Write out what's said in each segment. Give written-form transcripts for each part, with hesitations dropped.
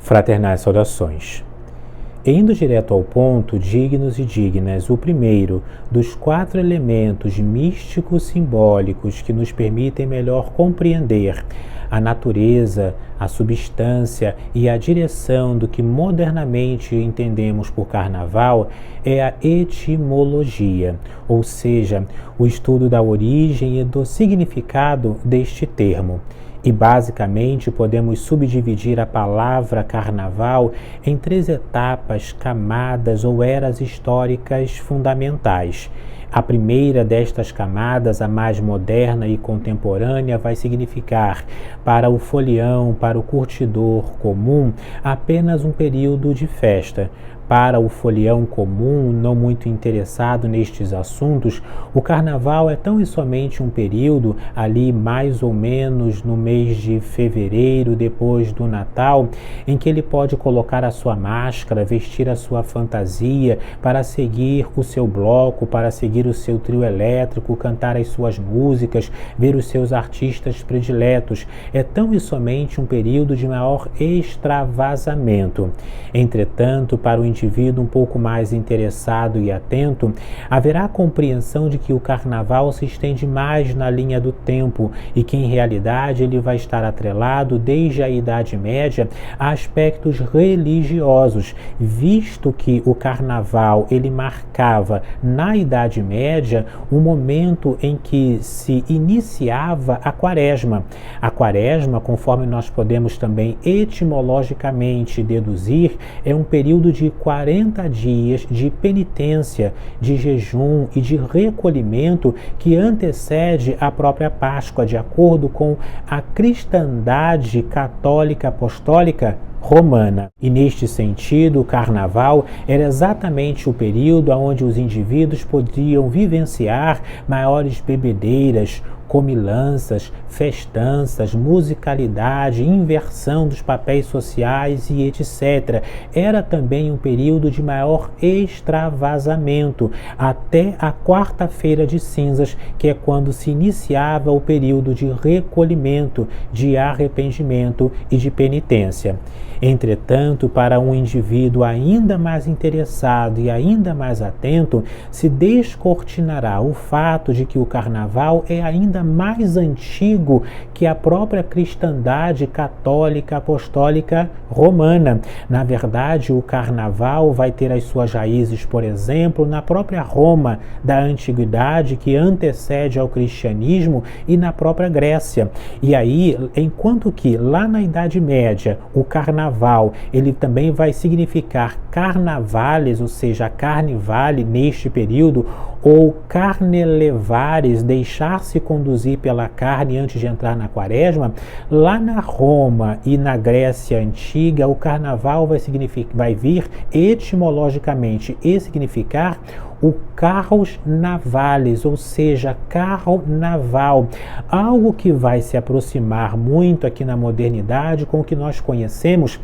Fraternais saudações. Indo direto ao ponto, dignos e dignas, o primeiro dos 4 elementos místicos simbólicos que nos permitem melhor compreender a natureza, a substância e a direção do que modernamente entendemos por carnaval é a etimologia, ou seja, o estudo da origem e do significado deste termo. E basicamente podemos subdividir a palavra carnaval em 3 etapas, camadas ou eras históricas fundamentais. A primeira destas camadas, a mais moderna e contemporânea, vai significar para o folião, para o curtidor comum, apenas um período de festa. Para o folião comum, não muito interessado nestes assuntos, o carnaval é tão e somente um período, ali mais ou menos no mês de fevereiro, depois do Natal, em que ele pode colocar a sua máscara, vestir a sua fantasia, para seguir o seu bloco, para seguir o seu trio elétrico, cantar as suas músicas, ver os seus artistas prediletos. É tão e somente um período de maior extravasamento. Entretanto, para o indivíduo um pouco mais interessado e atento, haverá a compreensão de que o carnaval se estende mais na linha do tempo e que, em realidade, ele vai estar atrelado desde a Idade Média a aspectos religiosos, visto que o carnaval ele marcava na Idade Média o momento em que se iniciava a Quaresma. A Quaresma, conforme nós podemos também etimologicamente deduzir, é um período de 40 dias de penitência, de jejum e de recolhimento que antecede a própria Páscoa, de acordo com a cristandade católica apostólica romana. E neste sentido, o carnaval era exatamente o período onde os indivíduos podiam vivenciar maiores bebedeiras, comilanças, festanças, musicalidade, inversão dos papéis sociais e etc. Era também um período de maior extravasamento, até a quarta-feira de cinzas, que é quando se iniciava o período de recolhimento, de arrependimento e de penitência. Entretanto, para um indivíduo ainda mais interessado e ainda mais atento, se descortinará o fato de que o carnaval é ainda mais antigo que a própria cristandade católica apostólica romana. Na verdade, o carnaval vai ter as suas raízes, por exemplo, na própria Roma da antiguidade, que antecede ao cristianismo, e na própria Grécia. E aí, enquanto que lá na Idade Média o carnaval ele também vai significar carnavales, ou seja, carnivale neste período, ou carnelevares, deixar-se conduzir pela carne antes de entrar na Quaresma. Lá na Roma e na Grécia Antiga, o carnaval vai vir etimologicamente e significar o carros navales, ou seja, carro naval, algo que vai se aproximar muito aqui na modernidade com o que nós conhecemos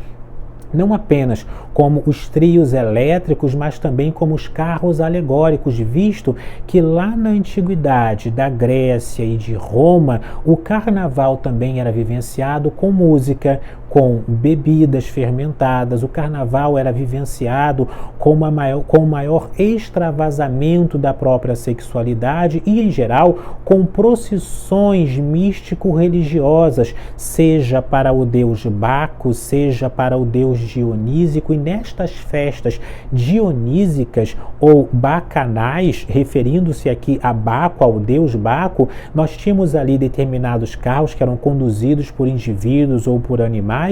não apenas como os trios elétricos, mas também como os carros alegóricos, visto que lá na antiguidade da Grécia e de Roma, o carnaval também era vivenciado com música, com bebidas fermentadas. O carnaval era vivenciado com o maior extravasamento da própria sexualidade e, em geral, com procissões místico-religiosas, seja para o deus Baco, seja para o deus dionísico. E nestas festas dionísicas ou bacanais, referindo-se aqui a Baco, ao deus Baco, nós tínhamos ali determinados carros que eram conduzidos por indivíduos ou por animais,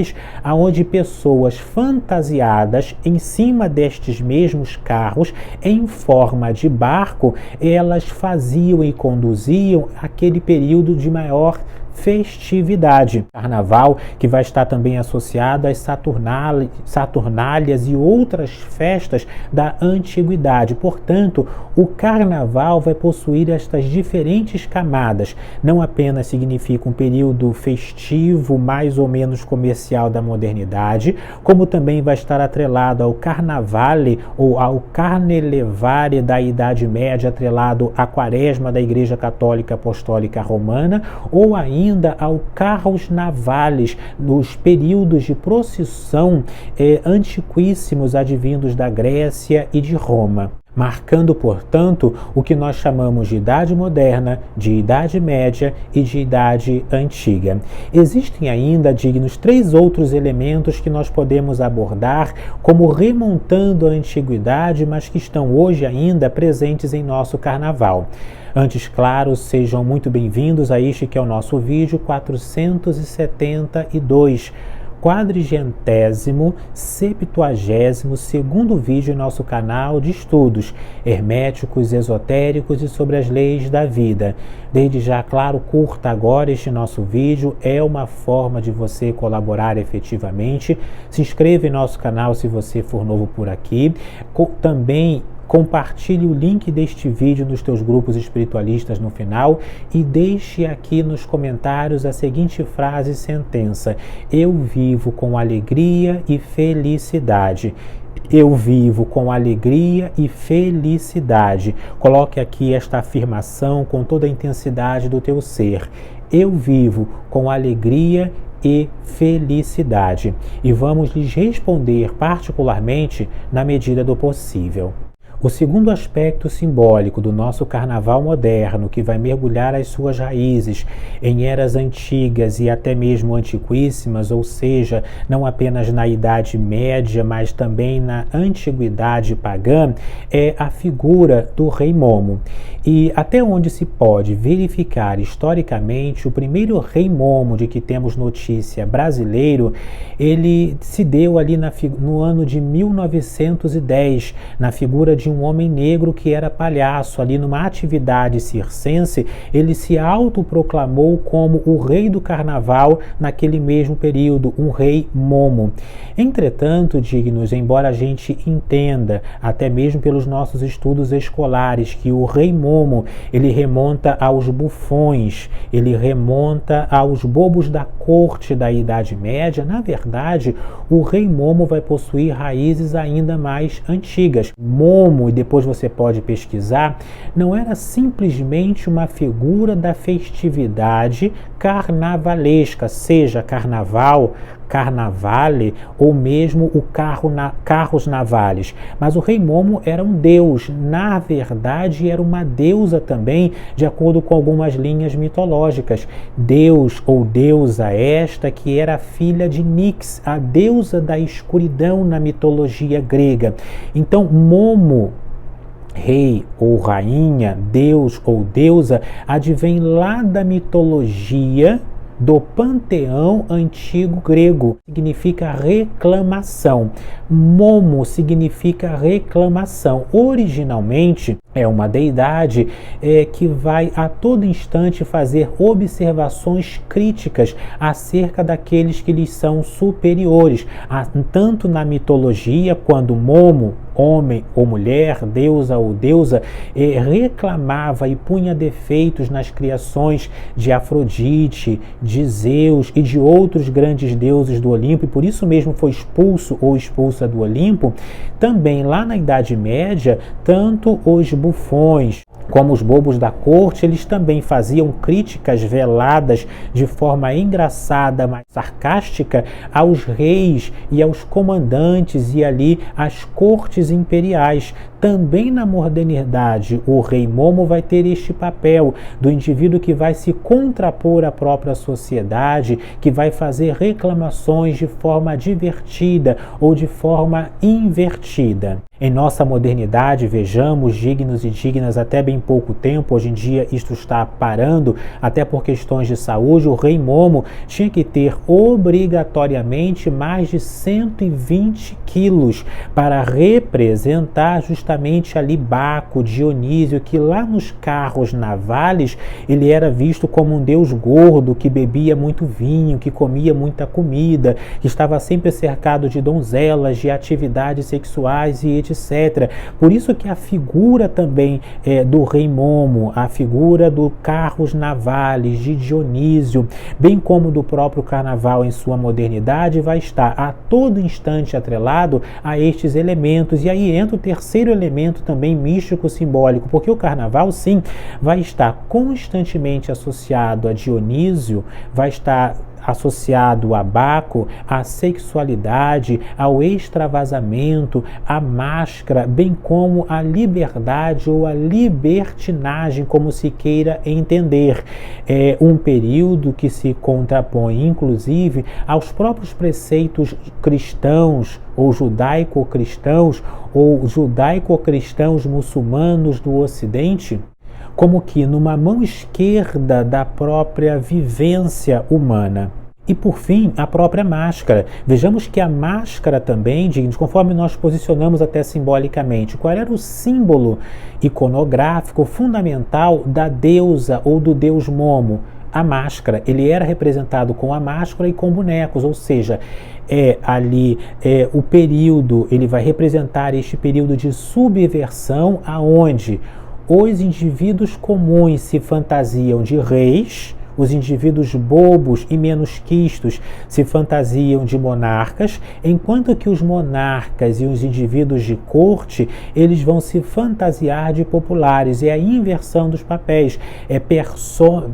aonde pessoas fantasiadas em cima destes mesmos carros, em forma de barco, elas faziam e conduziam aquele período de maior festividade. Carnaval que vai estar também associado às Saturnálias e outras festas da antiguidade. Portanto, o carnaval vai possuir estas diferentes camadas. Não apenas significa um período festivo, mais ou menos comercial da modernidade, como também vai estar atrelado ao Carnavale ou ao Carnelevare da Idade Média, atrelado à Quaresma da Igreja Católica Apostólica Romana, ou ainda ainda ao carros navales, nos períodos de procissão antiquíssimos advindos da Grécia e de Roma, marcando, portanto, o que nós chamamos de Idade Moderna, de Idade Média e de Idade Antiga. Existem ainda, dignos, 3 outros elementos que nós podemos abordar como remontando a Antiguidade, mas que estão hoje ainda presentes em nosso Carnaval. Antes, claro, sejam muito bem-vindos a este que é o nosso vídeo 472, 472º vídeo em nosso canal de estudos herméticos, esotéricos e sobre as leis da vida. Desde já, claro, curta agora este nosso vídeo, é uma forma de você colaborar efetivamente. Se inscreva em nosso canal se você for novo por aqui. Também compartilhe o link deste vídeo nos teus grupos espiritualistas no final e deixe aqui nos comentários a seguinte frase e sentença: eu vivo com alegria e felicidade. Eu vivo com alegria e felicidade. Coloque aqui esta afirmação com toda a intensidade do teu ser. Eu vivo com alegria e felicidade. E vamos lhes responder particularmente na medida do possível. O segundo aspecto simbólico do nosso carnaval moderno, que vai mergulhar as suas raízes em eras antigas e até mesmo antiquíssimas, ou seja, não apenas na Idade Média, mas também na Antiguidade pagã, é a figura do Rei Momo. E até onde se pode verificar historicamente, o primeiro Rei Momo de que temos notícia brasileiro, ele se deu ali no ano de 1910, na figura de um homem negro que era palhaço. Ali numa atividade circense, ele se autoproclamou como o rei do carnaval naquele mesmo período, um rei Momo. Entretanto, dignos, embora a gente entenda, até mesmo pelos nossos estudos escolares, que o rei Momo, ele remonta aos bufões, ele remonta aos bobos da corte da Idade Média, na verdade, o rei Momo vai possuir raízes ainda mais antigas. Momo, e depois você pode pesquisar, não era simplesmente uma figura da festividade carnavalesca, seja carnaval, carnavale ou mesmo o carros navales. Mas o rei Momo era um deus, na verdade era uma deusa também, de acordo com algumas linhas mitológicas. Deus ou deusa esta que era filha de Nix, a deusa da escuridão na mitologia grega. Então Momo, rei ou rainha, deus ou deusa, advém lá da mitologia do panteão antigo grego. Significa reclamação. Momo significa reclamação. Originalmente é uma deidade que vai a todo instante fazer observações críticas acerca daqueles que lhes são superiores. Tanto na mitologia, quando Momo, homem ou mulher, deusa ou deusa, reclamava e punha defeitos nas criações de Afrodite, de Zeus e de outros grandes deuses do Olimpo, e por isso mesmo foi expulso ou expulsa do Olimpo. Também lá na Idade Média, tanto os bufões como os bobos da corte, eles também faziam críticas veladas de forma engraçada, mas sarcástica, aos reis e aos comandantes e ali às cortes imperiais. Também na modernidade, o rei Momo vai ter este papel do indivíduo que vai se contrapor à própria sociedade, que vai fazer reclamações de forma divertida ou de forma invertida. Em nossa modernidade, vejamos, dignos e dignas, até bem pouco tempo, hoje em dia isto está parando, até por questões de saúde, o rei Momo tinha que ter obrigatoriamente mais de 120 quilos para representar justamente ali Baco, Dionísio, que lá nos carros navales ele era visto como um deus gordo, que bebia muito vinho, que comia muita comida, que estava sempre cercado de donzelas, de atividades sexuais e etc. Por isso que a figura também do rei Momo, a figura do carros navales, de Dionísio, bem como do próprio carnaval em sua modernidade, vai estar a todo instante atrelado a estes elementos. E aí entra o terceiro elemento elemento também místico simbólico, porque o carnaval, sim, vai estar constantemente associado a Dionísio, vai estar associado a Baco, à sexualidade, ao extravasamento, à máscara, bem como à liberdade ou à libertinagem, como se queira entender. É um período que se contrapõe, inclusive, aos próprios preceitos cristãos, ou judaico-cristãos, ou judaico-cristãos muçulmanos do Ocidente, como que numa mão esquerda da própria vivência humana. E por fim, a própria máscara. Vejamos que a máscara também, conforme nós posicionamos até simbolicamente, qual era o símbolo iconográfico fundamental da deusa ou do deus Momo? A máscara. Ele era representado com a máscara e com bonecos, ou seja, o período, ele vai representar este período de subversão aonde os indivíduos comuns se fantasiam de reis, os indivíduos bobos e menos quistos se fantasiam de monarcas, enquanto que os monarcas e os indivíduos de corte, eles vão se fantasiar de populares. É a inversão dos papéis. É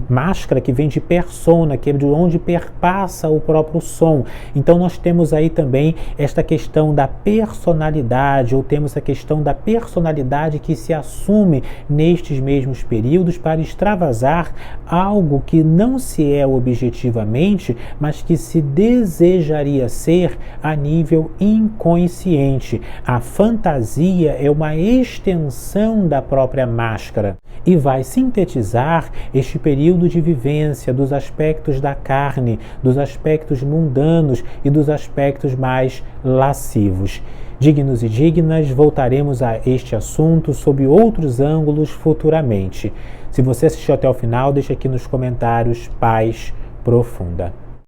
máscara, que vem de persona, que é de onde perpassa o próprio som. Então nós temos aí também esta questão da personalidade, ou temos a questão da personalidade que se assume nestes mesmos períodos para extravasar algo que não se é objetivamente, mas que se desejaria ser a nível inconsciente. A fantasia é uma extensão da própria máscara e vai sintetizar este período de vivência dos aspectos da carne, dos aspectos mundanos e dos aspectos mais lascivos. Dignos e dignas, voltaremos a este assunto sob outros ângulos futuramente. Se você assistiu até o final, deixe aqui nos comentários paz profunda.